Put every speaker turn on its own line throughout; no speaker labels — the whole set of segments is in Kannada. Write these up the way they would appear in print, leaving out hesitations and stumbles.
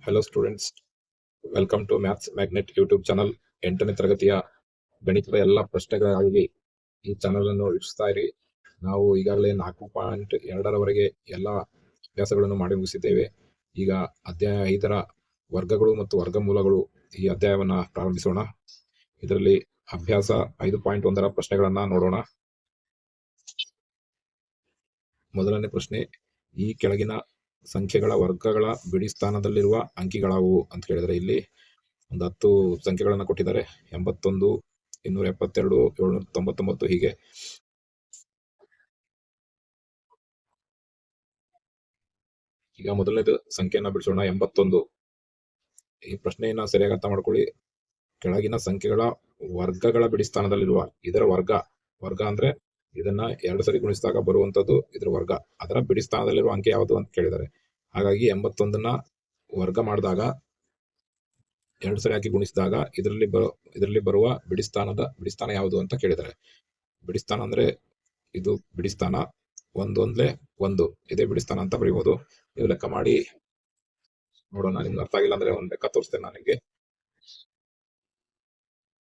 Hello students, welcome to maths magnet YouTube channel. 8ನೇ ತರಗತಿಯ ಗಣಿತದ ಎಲ್ಲ ಪ್ರಶ್ನೆಗಳಿಗಾಗಿ ಈ ಚಾನಲ್ ಅನ್ನು ವೀಕ್ಷಿಸ್ತಾ ಇರಿ. ನಾವು ಈಗಾಗಲೇ 4.2ರವರೆಗೆ ಎಲ್ಲ ಅಭ್ಯಾಸಗಳನ್ನು ಮಾಡಿ ಮುಗಿಸಿದ್ದೇವೆ. ಈಗ ಅಧ್ಯಾಯ 5ರ ವರ್ಗಗಳು ಮತ್ತು ವರ್ಗಮೂಲಗಳು ಈ ಅಧ್ಯಾಯವನ್ನು ಪ್ರಾರಂಭಿಸೋಣ. ಇದರಲ್ಲಿ ಅಭ್ಯಾಸ 5.1ರ ಪ್ರಶ್ನೆಗಳನ್ನ ನೋಡೋಣ. ಮೊದಲನೇ ಪ್ರಶ್ನೆ, ಈ ಕೆಳಗಿನ ಸಂಖ್ಯೆಗಳ ವರ್ಗಗಳ ಬಿಡಿ ಸ್ಥಾನದಲ್ಲಿರುವ ಅಂಕಿಗಳಾವು ಅಂತ ಕೇಳಿದರೆ ಇಲ್ಲಿ ಒಂದು 10 ಸಂಖ್ಯೆಗಳನ್ನು ಕೊಟ್ಟಿದ್ದಾರೆ. 81, 272, 799 ಹೀಗೆ. ಈಗ ಮೊದಲನೇದು ಸಂಖ್ಯೆಯನ್ನ ಬಿಡಿಸೋಣ, 81. ಈ ಪ್ರಶ್ನೆಯನ್ನ ಸರಿಯಾಗಿ ಅರ್ಥ ಮಾಡ್ಕೊಳ್ಳಿ. ಕೆಳಗಿನ ಸಂಖ್ಯೆಗಳ ವರ್ಗಗಳ ಬಿಡಿ ಸ್ಥಾನದಲ್ಲಿರುವ, ಇದರ ವರ್ಗ ಅಂದ್ರೆ ಇದನ್ನ 2 ಸರಿ ಗುಣಿಸಿದಾಗ ಬರುವಂತದ್ದು ಇದರ ವರ್ಗ. ಅದರ ಬಿಡಿ ಸ್ಥಾನದಲ್ಲಿರುವ ಅಂಕೆ ಯಾವುದು ಅಂತ ಕೇಳಿದ್ದಾರೆ. ಹಾಗಾಗಿ 81ನ್ನ ವರ್ಗ ಮಾಡಿದಾಗ 2 ಸರಿ ಹಾಕಿ ಗುಣಿಸಿದಾಗ ಇದರಲ್ಲಿ ಬರುವ ಬಿಡಿಸ್ಥಾನ ಯಾವುದು ಅಂತ ಕೇಳಿದ್ದಾರೆ. ಬಿಡಿಸ್ಥಾನ ಅಂದ್ರೆ ಇದು ಬಿಡಿಸ್ಥಾನ, ಒಂದೊಂದ್ಲೆ 1 ಇದೇ ಬಿಡಿಸ್ಥಾನ ಅಂತ ಬರೀಬಹುದು. ನೀವು ಲೆಕ್ಕ ಮಾಡಿ ನೋಡೋಣ. ನಿಮ್ಗೆ ಅರ್ಥ ಆಗಿಲ್ಲ ಅಂದ್ರೆ ಒಂದು ಲೆಕ್ಕ ತೋರಿಸ್ತೇನೆ ನಾನು ನಿಮಗೆ.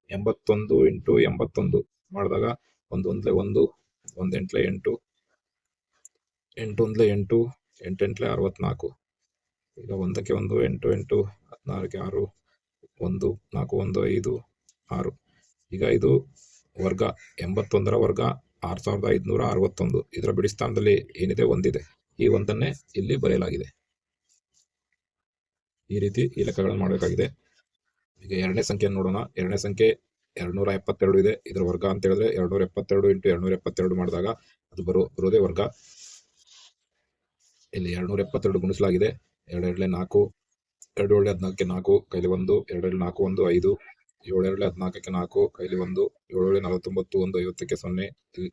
81 × 81 ಮಾಡಿದಾಗ 1 1 1, 1 8 8, 8 1 8, 8 8 64. ಈಗ 1ಕ್ಕೆ 1, 8 8, 16ಕ್ಕೆ 6, 1 4 1 5 6. ಈಗ ಇದು ವರ್ಗ, 81ರ ವರ್ಗ 6561. ಇದರ ಬಿಡಿಸ್ಥಾನದಲ್ಲಿ ಏನಿದೆ, ಒಂದಿದೆ. ಈ ಒಂದನ್ನೇ ಇಲ್ಲಿ ಬರೆಯಲಾಗಿದೆ. ಈ ರೀತಿ ಈ ಲೆಕ್ಕಗಳನ್ನು ಮಾಡಬೇಕಾಗಿದೆ. ಈಗ 2ನೇ ಸಂಖ್ಯೆಯನ್ನು ನೋಡೋಣ. 2ನೇ ಸಂಖ್ಯೆ 272 ಇದೆ. ಇದರ ವರ್ಗ ಅಂತ ಹೇಳಿದ್ರೆ 272 × 272 ಮಾಡಿದಾಗ ಅದು ಬರೋದೇ ವರ್ಗ. ಇಲ್ಲಿ 272 ಗುಣಿಸಲಾಗಿದೆ. 2 2 4, 2 2 14ಕ್ಕೆ 4, ಕೈಲಿ 1, 2 2 4 1 5, 7 2 14ಕ್ಕೆ 4, ಕೈಲಿ 1, 7 7 49, 1 50ಕ್ಕೆ 0,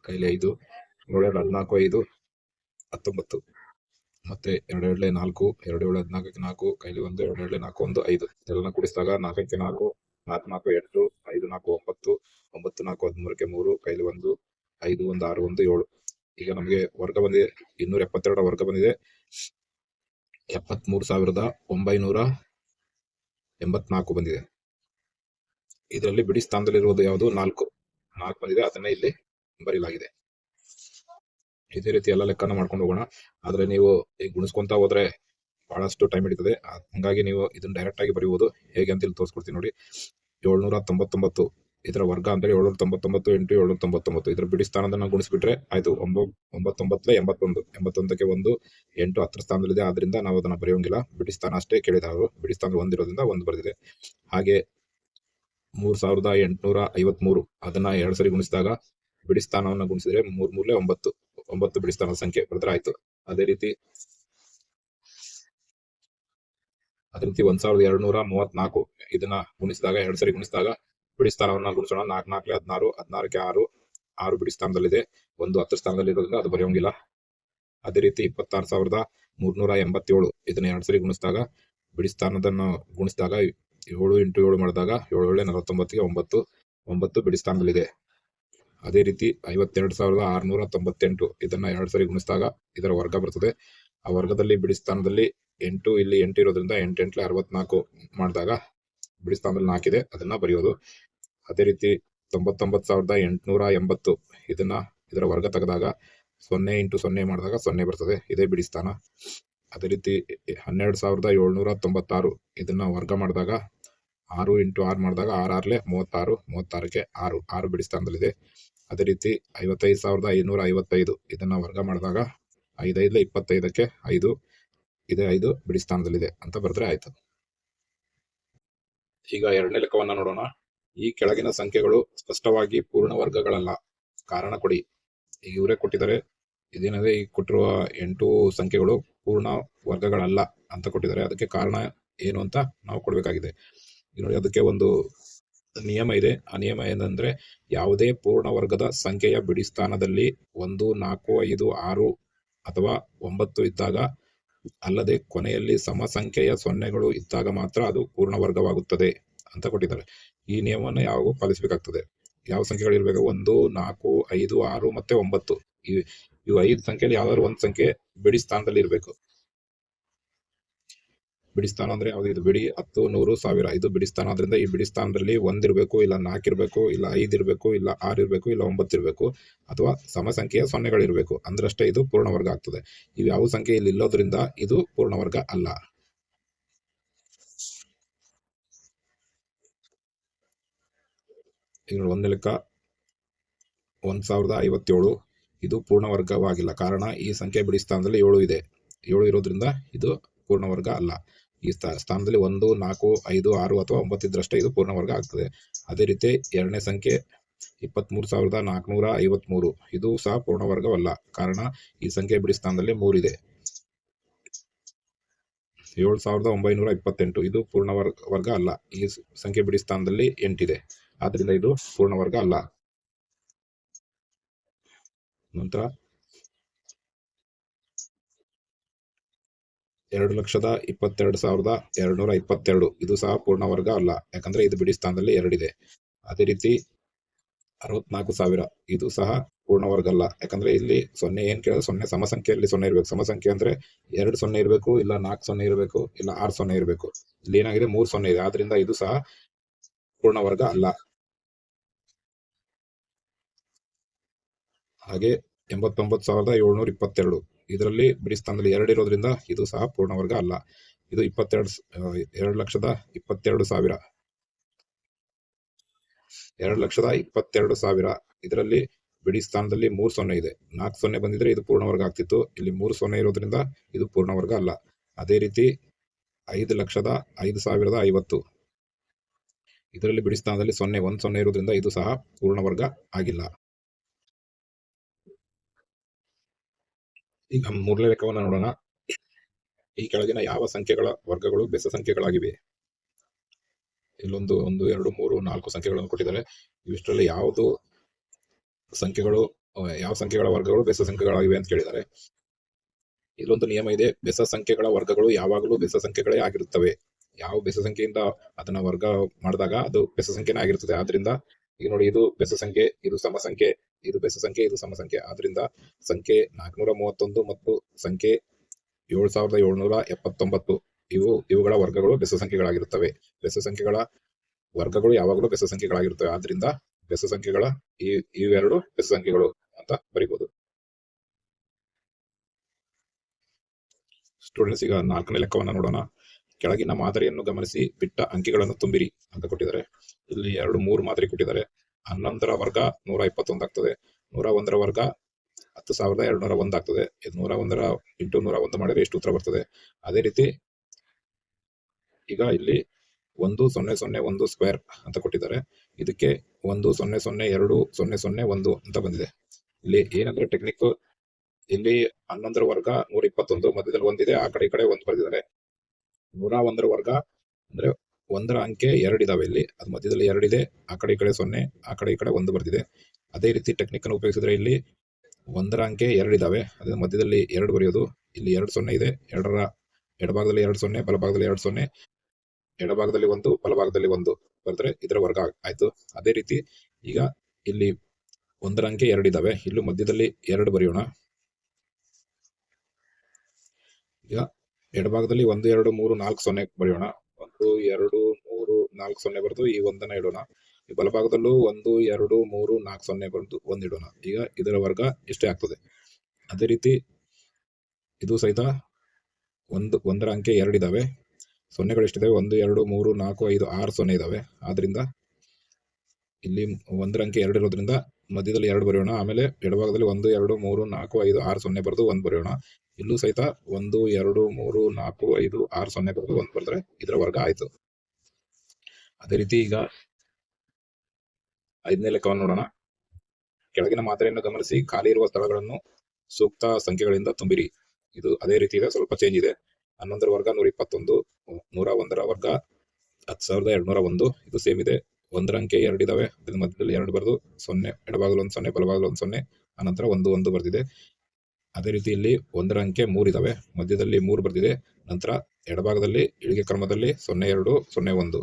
ಕೈಲಿ 5, 7 2 14 5 19, ಮತ್ತೆ 2 2 4, 2 7 14ಕ್ಕೆ 4, ಕೈಲಿ 1, 2 2 4 1 5. ಇದೆಲ್ಲ ಕೂಡಿಸಿದಾಗ 4ಕ್ಕೆ 4, 4 4 8, 5 4 9, 9 4 13ಕ್ಕೆ 3, ಕೈಲಿ 1, 5 1 6 1 7. ಈಗ ನಮಗೆ ವರ್ಗ ಬಂದಿದೆ, 272ರ ವರ್ಗ ಬಂದಿದೆ 73,984 ಬಂದಿದೆ. ಇದರಲ್ಲಿ ಬಿಡಿ ಸ್ಥಾನದಲ್ಲಿರುವುದು ಯಾವುದು, 4 ಬಂದಿದೆ. ಅದನ್ನ ಇಲ್ಲಿ ಬರೀಲಾಗಿದೆ. ಇದೇ ರೀತಿ ಎಲ್ಲ ಲೆಕ್ಕನ ಮಾಡ್ಕೊಂಡು ಹೋಗೋಣ. ಆದ್ರೆ ನೀವು ಈಗ ಗುಣಿಸ್ಕೊಂತ ಹೋದ್ರೆ ಬಹಳಷ್ಟು ಟೈಮ್ ಹಿಡಿತದೆ. ಹಂಗಾಗಿ ನೀವು ಇದನ್ನ ಡೈರೆಕ್ಟ್ ಆಗಿ ಬರೀಬಹುದು. ಹೇಗೆ ಅಂತ ಇಲ್ಲಿ ತೋರಿಸ್ಕೊಡ್ತೀನಿ ನೋಡಿ. 799 ಇದರ ವರ್ಗ ಅಂದ್ರೆ 799 × 799. ಇದರ ಬಿಡಿ ಸ್ಥಾನದನ್ನ ಗುಣಿಸ್ಬಿಟ್ರೆ ಆಯ್ತು. 9 9 81, 81ಕ್ಕೆ 1, 8 10 ಸ್ಥಾನದಲ್ಲಿದೆ. ಆದ್ರಿಂದ ನಾವು ಅದನ್ನ ಬರೆಯೋಂಗಿಲ್ಲ. ಬಿಡಿ ಸ್ಥಾನ ಅಷ್ಟೇ ಕೇಳಿದ್ದಾರೆ ಅವರು. ಬಿಡಿ ಸ್ಥಾನ 1 ಇರೋದ್ರಿಂದ 1 ಬರೆದಿದೆ. ಹಾಗೆ 3853 ಅದನ್ನ 2 ಸರಿ ಗುಣಿಸಿದಾಗ ಬಿಡಿ ಸ್ಥಾನವನ್ನ ಗುಣಿಸಿದ್ರೆ 3 3 9, 9 ಬಿಡಿ ಸ್ಥಾನದ ಸಂಖ್ಯೆ ಬರೆದ್ರೆ ಆಯ್ತು. ಅದೇ ರೀತಿ 1234 ಇದನ್ನ ಗುಣಿಸಿದಾಗ 2 ಸರಿ ಗುಣಿಸಿದಾಗ ಬಿಡಿ ಸ್ಥಾನವನ್ನ ಗುಣಿಸೋಣ. 4 4 16, 16ಕ್ಕೆ 6, 6 ಬಿಡಿ ಸ್ಥಾನದಲ್ಲಿದೆ. 1 10 ಸ್ಥಾನದಲ್ಲಿ ಇರೋದ್ರಿಂದ ಅದು ಬರೆಯೋಂಗಿಲ್ಲ. ಅದೇ ರೀತಿ 26,387 ಇದನ್ನ 2 ಸರಿ ಗುಣಿಸಿದಾಗ ಬಿಡಿ ಸ್ಥಾನದನ್ನ ಗುಣಿಸಿದಾಗ 7 × 7 ಮಾಡಿದಾಗ 7 7 49ಗೆ 9, 9 ಬಿಡಿ ಸ್ಥಾನದಲ್ಲಿದೆ. ಅದೇ ರೀತಿ 52,698 ಇದನ್ನ 2 ಸರಿ ಗುಣಿಸಿದಾಗ ಇದರ ವರ್ಗ ಬರ್ತದೆ. ಆ ವರ್ಗದಲ್ಲಿ ಬಿಡಿ ಸ್ಥಾನದಲ್ಲಿ 8, ಇಲ್ಲಿ 8 ಇರೋದ್ರಿಂದ 8 8 64 ಮಾಡಿದಾಗ ಬಿಡಿ ಸ್ಥಾನದಲ್ಲಿ 4 ಇದೆ, ಅದನ್ನ ಬರೆಯೋದು. ಅದೇ ರೀತಿ 99,880 ಇದರ ವರ್ಗ ತೆಗೆದಾಗ 0 × 0 ಮಾಡಿದಾಗ 0 ಬರ್ತದೆ, ಇದೇ ಬಿಡಿ ಸ್ಥಾನ. ಅದೇ ರೀತಿ 12,796 ಇದನ್ನ ವರ್ಗ ಮಾಡಿದಾಗ 6 × 6 ಮಾಡಿದಾಗ 6 6 36, 36ಕ್ಕೆ 6 ಬಿಡಿ ಸ್ಥಾನದಲ್ಲಿದೆ. ಅದೇ ರೀತಿ 55,555 ಇದನ್ನ ವರ್ಗ ಮಾಡಿದಾಗ 5 5 25ಕ್ಕೆ 5 ಇದೇ 5 ಬಿಡಿ ಸ್ಥಾನದಲ್ಲಿದೆ ಅಂತ ಬರೆದ್ರೆ ಆಯ್ತು. ಈಗ 2ನೇ ಲೆಕ್ಕವನ್ನ ನೋಡೋಣ. ಈ ಕೆಳಗಿನ ಸಂಖ್ಯೆಗಳು ಸ್ಪಷ್ಟವಾಗಿ ಪೂರ್ಣ ವರ್ಗಗಳಲ್ಲ, ಕಾರಣ ಕೊಡಿ. ಈಗ ಇವರೇ ಕೊಟ್ಟಿದ್ದಾರೆ. ಇದೇನಂದ್ರೆ ಈ ಕೊಟ್ಟಿರುವ 8 ಸಂಖ್ಯೆಗಳು ಪೂರ್ಣ ವರ್ಗಗಳಲ್ಲ ಅಂತ ಕೊಟ್ಟಿದ್ದಾರೆ. ಅದಕ್ಕೆ ಕಾರಣ ಏನು ಅಂತ ನಾವು ಕೊಡ್ಬೇಕಾಗಿದೆ. ನೋಡಿ, ಅದಕ್ಕೆ ಒಂದು ನಿಯಮ ಇದೆ. ಆ ನಿಯಮ ಏನಂದ್ರೆ, ಯಾವುದೇ ಪೂರ್ಣ ವರ್ಗದ ಸಂಖ್ಯೆಯ ಬಿಡಿ ಸ್ಥಾನದಲ್ಲಿ 1 4 5 6 ಅಥವಾ 9 ಇದ್ದಾಗ ಅಲ್ಲದೆ ಕೊನೆಯಲ್ಲಿ ಸಮ ಸಂಖ್ಯೆಯ ಸೊನ್ನೆಗಳು ಇದ್ದಾಗ ಮಾತ್ರ ಅದು ಪೂರ್ಣ ವರ್ಗವಾಗುತ್ತದೆ ಅಂತ ಕೊಟ್ಟಿದ್ದಾರೆ. ಈ ನಿಯಮವನ್ನು ಯಾವಾಗೂ ಪಾಲಿಸಬೇಕಾಗ್ತದೆ. ಯಾವ ಸಂಖ್ಯೆಗಳು ಇರಬೇಕು, 1 4 5 6 ಮತ್ತೆ 9. ಇವು 5 ಸಂಖ್ಯೆಯಲ್ಲಿ ಯಾವ್ದಾದ್ರು ಒಂದು ಸಂಖ್ಯೆ ಬಿಡಿ ಸ್ಥಾನದಲ್ಲಿ ಇರಬೇಕು. ಬಿಡಿ ಸ್ಥಾನ ಅಂದ್ರೆ ಯಾವುದು? ಇದು ಬಿಡಿ 10, 100, 1000 ಇದು ಬಿಡಿ ಸ್ಥಾನ. ಆದ್ರಿಂದ ಈ ಬಿಡಿ ಸ್ಥಾನದಲ್ಲಿ 1 ಇರಬೇಕು, ಇಲ್ಲ 4 ಇರಬೇಕು, ಇಲ್ಲ 5 ಇರಬೇಕು, ಇಲ್ಲ 6 ಇರಬೇಕು, ಇಲ್ಲ 9 ಇರಬೇಕು, ಅಥವಾ ಸಮ ಸಂಖ್ಯೆಯ ಸೊನ್ನೆಗಳಿರಬೇಕು. ಅಂದ್ರಷ್ಟೇ ಇದು ಪೂರ್ಣವರ್ಗ ಆಗ್ತದೆ. ಇವು ಯಾವ ಸಂಖ್ಯೆ ಇಲ್ಲಿ ಇಲ್ಲೋದ್ರಿಂದ ಇದು ಪೂರ್ಣವರ್ಗ ಅಲ್ಲ. ಈಗ ಒಂದನೇ ಲೆಕ್ಕ 1057. ಇದು ಪೂರ್ಣವರ್ಗವಾಗಿಲ್ಲ. ಕಾರಣ ಈ ಸಂಖ್ಯೆ ಬಿಡಿ ಸ್ಥಾನದಲ್ಲಿ 7 ಇದೆ. 7 ಇರೋದ್ರಿಂದ ಇದು ಪೂರ್ಣವರ್ಗ ಅಲ್ಲ. ಈ ಸ್ಥಾನದಲ್ಲಿ 1, 4, 5, 6 ಅಥವಾ 9 ಇದ್ರಷ್ಟೇ ಇದು ಪೂರ್ಣವರ್ಗ ಆಗ್ತದೆ. ಅದೇ ರೀತಿ ಎರಡನೇ ಸಂಖ್ಯೆ 23,453 ಇದು ಸಹ ಪೂರ್ಣವರ್ಗವಲ್ಲ. ಕಾರಣ ಈ ಸಂಖ್ಯೆ ಬಿಡಿ ಸ್ಥಾನದಲ್ಲಿ 3 ಇದೆ. 7,928 ಇದು ಪೂರ್ಣವರ್ಗ ಅಲ್ಲ. ಈ ಸಂಖ್ಯೆ ಬಿಡಿ ಸ್ಥಾನದಲ್ಲಿ 8 ಇದೆ. ಆದ್ರಿಂದ ಇದು ಪೂರ್ಣವರ್ಗ ಅಲ್ಲ. ನಂತರ 2,22,222 ಇದು ಸಹ ಪೂರ್ಣವರ್ಗ ಅಲ್ಲ. ಯಾಕಂದ್ರೆ ಇದು ಬಿಡಿ ಸ್ಥಾನದಲ್ಲಿ 2 ಇದೆ. ಅದೇ ರೀತಿ 64,000 ಇದು ಸಹ ಪೂರ್ಣವರ್ಗ ಅಲ್ಲ. ಯಾಕಂದ್ರೆ ಇಲ್ಲಿ 0 ಏನ್ ಕೇಳಿದ್ರೆ 0 ಸಮ ಸಂಖ್ಯೆಯಲ್ಲಿ 0 ಇರಬೇಕು. ಸಮ ಸಂಖ್ಯೆ ಅಂದ್ರೆ 2 0 ಇರಬೇಕು, ಇಲ್ಲ 4 0 ಇರಬೇಕು, ಇಲ್ಲ 6 0 ಇರಬೇಕು. ಇಲ್ಲಿ ಏನಾಗಿದೆ 3 0 ಇದೆ. ಆದ್ರಿಂದ ಇದು ಸಹ ಪೂರ್ಣವರ್ಗ ಅಲ್ಲ. ಹಾಗೆ 89,722 ಇದರಲ್ಲಿ ಬಿಡಿ ಸ್ಥಾನದಲ್ಲಿ 2 ಇರೋದ್ರಿಂದ ಇದು ಸಹ ಪೂರ್ಣವರ್ಗ ಅಲ್ಲ. ಇದು 2,22,000 2,22,000 ಇದರಲ್ಲಿ ಬಿಡಿ ಸ್ಥಾನದಲ್ಲಿ 3 0 ಇದೆ. 4 0 ಬಂದಿದ್ರೆ ಇದು ಪೂರ್ಣವರ್ಗ ಆಗ್ತಿತ್ತು. ಇಲ್ಲಿ 3 0 ಇರೋದ್ರಿಂದ ಇದು ಪೂರ್ಣವರ್ಗ ಅಲ್ಲ. ಅದೇ ರೀತಿ 5,05,050 ಇದರಲ್ಲಿ ಬಿಡಿ ಸ್ಥಾನದಲ್ಲಿ 1 0 ಇರೋದ್ರಿಂದ ಇದು ಸಹ ಪೂರ್ಣವರ್ಗ ಆಗಿಲ್ಲ. ಈಗ ಮೂರನೇ ಲೆಕ್ಕವನ್ನು ನೋಡೋಣ. ಈ ಕೆಳಗಿನ ಯಾವ ಸಂಖ್ಯೆಗಳ ವರ್ಗಗಳು ಬೆಸ ಸಂಖ್ಯೆಗಳಾಗಿವೆ? ಇಲ್ಲೊಂದು 1, 2, 3, 4 ಸಂಖ್ಯೆಗಳನ್ನು ಕೊಟ್ಟಿದ್ದಾರೆ. ಇವಿಷ್ಟರಲ್ಲಿ ಯಾವ ಸಂಖ್ಯೆಗಳ ವರ್ಗಗಳು ಬೆಸ ಸಂಖ್ಯೆಗಳಾಗಿವೆ ಅಂತ ಕೇಳಿದ್ದಾರೆ. ಇಲ್ಲೊಂದು ನಿಯಮ ಇದೆ. ಬೆಸ ಸಂಖ್ಯೆಗಳ ವರ್ಗಗಳು ಯಾವಾಗಲೂ ಬೆಸ ಸಂಖ್ಯೆಗಳೇ ಆಗಿರುತ್ತವೆ. ಯಾವ ಬೆಸ ಸಂಖ್ಯೆಯಿಂದ ಅದನ್ನ ವರ್ಗ ಮಾಡಿದಾಗ ಅದು ಬೆಸ ಸಂಖ್ಯೆನೇ ಆಗಿರ್ತದೆ. ಆದ್ರಿಂದ ಈಗ ನೋಡಿ, ಇದು ಬೆಸ ಸಂಖ್ಯೆ, ಇದು ಸಮ ಸಂಖ್ಯೆ, ಇದು ಬೆಸ ಸಂಖ್ಯೆ, ಇದು ಸಮ ಸಂಖ್ಯೆ. ಆದ್ರಿಂದ ಸಂಖ್ಯೆ 431 ಮತ್ತು ಸಂಖ್ಯೆ 7,779 ಇವುಗಳ ವರ್ಗಗಳು ಬೆಸ ಸಂಖ್ಯೆಗಳಾಗಿರುತ್ತವೆ. ಬೆಸ ಸಂಖ್ಯೆಗಳ ವರ್ಗಗಳು ಯಾವಾಗಲೂ ಬೆಸ ಸಂಖ್ಯೆಗಳಾಗಿರುತ್ತವೆ. ಆದ್ರಿಂದ ಬೆಸ ಸಂಖ್ಯೆಗಳ ಇವೆರಡು ಬೆಸ ಸಂಖ್ಯೆಗಳು ಅಂತ ಬರೀಬಹುದು. ಸ್ಟೂಡೆಂಟ್ಸ್, ಈಗ 4ನೇ ಲೆಕ್ಕವನ್ನು ನೋಡೋಣ. ಕೆಳಗಿನ ಮಾದರಿಯನ್ನು ಗಮನಿಸಿ ಬಿಟ್ಟ ಅಂಕಿಗಳನ್ನು ತುಂಬಿರಿ ಅಂತ ಕೊಟ್ಟಿದ್ದಾರೆ. ಇಲ್ಲಿ 2, 3 ಮಾದರಿ ಕೊಟ್ಟಿದ್ದಾರೆ. 11ರ ವರ್ಗ 121 ಆಗ್ತದೆ. 101ರ ವರ್ಗ 10,201 ಆಗ್ತದೆ. 101ರ ಇಂಟು 101 ಮಾಡಿದ್ರೆ ಎಷ್ಟು ಉತ್ತರ ಬರ್ತದೆ? ಅದೇ ರೀತಿ ಈಗ ಇಲ್ಲಿ 1001 ಸ್ಕ್ವೇರ್ ಅಂತ ಕೊಟ್ಟಿದ್ದಾರೆ. ಇದಕ್ಕೆ 1002,001 ಅಂತ ಬಂದಿದೆ. ಇಲ್ಲಿ ಏನಂದ್ರೆ ಟೆಕ್ನಿಕ್, ಇಲ್ಲಿ 11ರ ವರ್ಗ 121, ಮಧ್ಯದಲ್ಲಿ 1 ಇದೆ, ಆ ಕಡೆ ಈ ಕಡೆ 1 ಬರೆದಿದ್ದಾರೆ. 101ರ ವರ್ಗ ಅಂದ್ರೆ 1ರ ಅಂಕೆ 2 ಇದಾವೆ. ಇಲ್ಲಿ ಅದು ಮಧ್ಯದಲ್ಲಿ 2 ಇದೆ, ಆ ಕಡೆ ಈ ಕಡೆ 0, ಆ ಕಡೆ ಈ ಕಡೆ 1 ಬರ್ದಿದೆ. ಅದೇ ರೀತಿ ಟೆಕ್ನಿಕ್ ಅನ್ನು ಉಪಯೋಗಿಸಿದ್ರೆ ಇಲ್ಲಿ 1ರ ಅಂಕೆ 2 ಇದಾವೆ, ಅದ್ರ ಮಧ್ಯದಲ್ಲಿ 2 ಬರೆಯೋದು. ಇಲ್ಲಿ 2 0 ಇದೆ, 2ರ ಎಡಭಾಗದಲ್ಲಿ 2 0, ಬಲಭಾಗದಲ್ಲಿ 2 0, ಎಡಭಾಗದಲ್ಲಿ 1, ಬಲಭಾಗದಲ್ಲಿ 1 ಬರೆದ್ರೆ ಇದರ ವರ್ಗ ಆಯ್ತು. ಅದೇ ರೀತಿ ಈಗ ಇಲ್ಲಿ 1ರ ಅಂಕೆ 2 ಇದಾವೆ, ಇಲ್ಲೂ ಮಧ್ಯದಲ್ಲಿ 2 ಬರೆಯೋಣ. ಈಗ ಎಡಭಾಗದಲ್ಲಿ 1, 2, 3, 4 0 ಬರೆಯೋಣ. 1, 2, 3, 4 0 ಬರೆದು ಈ 1ನ್ನ ಇಡೋಣ. ಈ ಬಲಭಾಗದಲ್ಲೂ 1, 2, 3, 4 0 ಬರೆದು 1 ಇಡೋಣ. ಈಗ ಇದರ ವರ್ಗ ಇಷ್ಟೇ ಆಗ್ತದೆ. ಅದೇ ರೀತಿ ಇದು ಸಹಿತ 1ರ ಅಂಕೆ 2 ಇದಾವೆ, ಸೊನ್ನೆಗಳು ಎಷ್ಟಿದಾವೆ? 1, 2, 3, 4, 5, 6 0 ಇದಾವೆ. ಆದ್ರಿಂದ ಇಲ್ಲಿ 1ರ ಅಂಕೆ 2 ಇರೋದ್ರಿಂದ ಮಧ್ಯದಲ್ಲಿ 2 ಬರೆಯೋಣ. ಆಮೇಲೆ ಎಡಭಾಗದಲ್ಲಿ 1, 2, 3, 4, 5, 6 0 ಬರೆದು 1 ಬರೆಯೋಣ. ಇಲ್ಲೂ ಸಹಿತ 1, 2, 3, 4, 5, 6 0 ಬರೆದು 1 ಬರೆದ್ರೆ ಇದರ ವರ್ಗ ಆಯ್ತು. ಅದೇ ರೀತಿ ಈಗ 5ನೇ ಲೆಕ್ಕವನ್ನು ನೋಡೋಣ. ಕೆಳಗಿನ ಮಾದರಿಯನ್ನು ಗಮನಿಸಿ ಖಾಲಿ ಇರುವ ಸ್ಥಳಗಳನ್ನು ಸೂಕ್ತ ಸಂಖ್ಯೆಗಳಿಂದ ತುಂಬಿರಿ. ಇದು ಅದೇ ರೀತಿ ಇದೆ, ಸ್ವಲ್ಪ ಚೇಂಜ್ ಇದೆ. 11ರ ವರ್ಗ 121, 101ರ ವರ್ಗ 10,201 ಇದು ಸೇಮ್ ಇದೆ. 1ರ ಅಂಕೆ 2 ಇದಾವೆ, ಅದ್ರ ಮಧ್ಯದಲ್ಲಿ 2 ಬರೆದು 0, ಎಡಭಾಗದಲ್ಲಿ 1 0, ಬಲಭಾಗದಲ್ಲಿ 1 0, ಅನಂತರ 1 1 ಬರ್ದಿದೆ. ಅದೇ ರೀತಿ ಇಲ್ಲಿ 1ರ ಅಂಕೆ 3 ಇದಾವೆ, ಮಧ್ಯದಲ್ಲಿ 3 ಬರ್ದಿದೆ. ನಂತರ ಎಡಭಾಗದಲ್ಲಿ ಇಳಿಕೆ ಕ್ರಮದಲ್ಲಿ 0 2 0 1,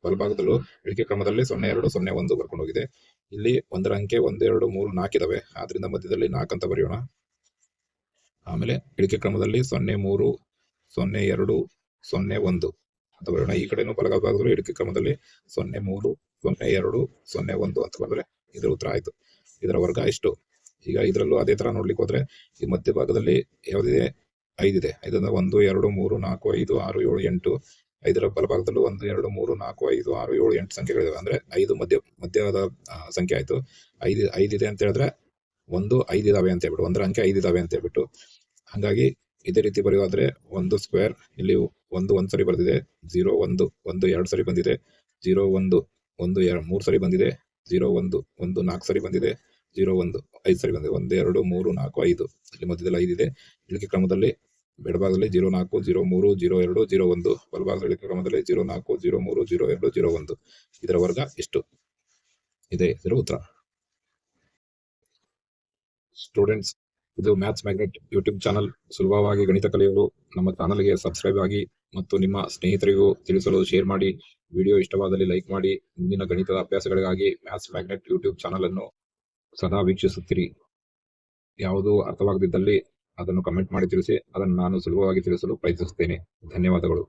ಬಲಭಾಗದಲ್ಲೂ ಇಳಿಕೆ ಕ್ರಮದಲ್ಲಿ 0 2 0 1 ಬರ್ಕೊಂಡು ಹೋಗಿದೆ. ಇಲ್ಲಿ 1ರ ಅಂಕೆ 1 2 3 4 ಇದಾವೆ, ಆದ್ರಿಂದ ಮಧ್ಯದಲ್ಲಿ 4 ಅಂತ ಬರೆಯೋಣ. ಆಮೇಲೆ ಇಳಿಕೆ ಕ್ರಮದಲ್ಲಿ 0 3 0 2 01 ಅಂತ ಬರೋಣ. ಈ ಕಡೆನೂ ಬಲಭಾಗದಲ್ಲಿ ಇಳಿಕೆ ಕ್ರಮದಲ್ಲಿ 03, 02, 01 ಅಂತ ಬಂದ್ರೆ ಇದರ ಉತ್ತರ ಆಯ್ತು. ಇದರ ವರ್ಗ ಎಷ್ಟು? ಈಗ ಇದರಲ್ಲೂ ಅದೇ ತರ ನೋಡ್ಲಿಕ್ಕೆ ಹೋದ್ರೆ ಈ ಮಧ್ಯಭಾಗದಲ್ಲಿ ಯಾವುದಿದೆ? 5 ಇದೆ. 5 1, 2, 3, 4, 5, 6, 7, 8. 5ರ ಬಲಭಾಗದಲ್ಲೂ 1, 2, 3, 4, 5, 6, 7, 8 ಸಂಖ್ಯೆಗಳಿವೆ. ಅಂದ್ರೆ 5 ಮಧ್ಯದ ಸಂಖ್ಯೆ ಆಯ್ತು. 5 ಇದೆ ಅಂತ ಹೇಳಿದ್ರೆ 5 ಇದಾವೆ ಅಂತ ಹೇಳ್ಬಿಟ್ಟು, 1ರ ಅಂಕೆ 5 ಇದಾವೆ ಅಂತ ಹೇಳ್ಬಿಟ್ಟು. ಹಾಗಾಗಿ ಇದೇ ರೀತಿ ಬರೆಯೋದಾದ್ರೆ 1 ಸ್ಕ್ವೇರ್ ಇಲ್ಲಿ 1 ಸರಿ ಬರ್ದಿದೆ, 0 1 2 ಸರಿ ಬಂದಿದೆ, 0 1 3 ಸರಿ ಬಂದಿದೆ, 0 1 4 ಸರಿ ಬಂದಿದೆ, 0 1 5 ಸರಿ ಬಂದಿದೆ. 1 2 3 4 5 ಇಲ್ಲಿ ಮಧ್ಯದಲ್ಲಿ 5 ಇದೆ. ಇಳಿಕೆ ಕ್ರಮದಲ್ಲಿ ಎಡಭಾಗದಲ್ಲಿ 04 03 02 01, ಬಲಭಾಗದ ಇಳಿಕೆ ಕ್ರಮದಲ್ಲಿ 04 03 02 01. ಇದರ ವರ್ಗ ಎಷ್ಟು? ಇದೆ ಇದರ ಉತ್ತರ. ಸ್ಟೂಡೆಂಟ್ಸ್, ಇದು ಮ್ಯಾಥ್ಸ್ ಮ್ಯಾಗ್ನೆಟ್ ಯೂಟ್ಯೂಬ್ ಚಾನಲ್. ಸುಲಭವಾಗಿ ಗಣಿತ ಕಲಿಯಲು ನಮ್ಮ ಚಾನಲ್ಗೆ ಸಬ್ಸ್ಕ್ರೈಬ್ ಆಗಿ ಮತ್ತು ನಿಮ್ಮ ಸ್ನೇಹಿತರಿಗೂ ತಿಳಿಸಲು ಶೇರ್ ಮಾಡಿ. ವಿಡಿಯೋ ಇಷ್ಟವಾದಲ್ಲಿ ಲೈಕ್ ಮಾಡಿ. ಮುಂದಿನ ಗಣಿತದ ಅಭ್ಯಾಸಗಳಿಗಾಗಿ ಮ್ಯಾಥ್ಸ್ ಮ್ಯಾಗ್ನೆಟ್ ಯೂಟ್ಯೂಬ್ ಚಾನಲ್ ಅನ್ನು ಸದಾ ವೀಕ್ಷಿಸುತ್ತೀರಿ. ಯಾವುದು ಅರ್ಥವಾಗದಿದ್ದಲ್ಲಿ ಅದನ್ನು ಕಮೆಂಟ್ ಮಾಡಿ ತಿಳಿಸಿ. ಅದನ್ನು ನಾನು ಸುಲಭವಾಗಿ ತಿಳಿಸಲು ಪ್ರಯತ್ನಿಸುತ್ತೇನೆ. ಧನ್ಯವಾದಗಳು.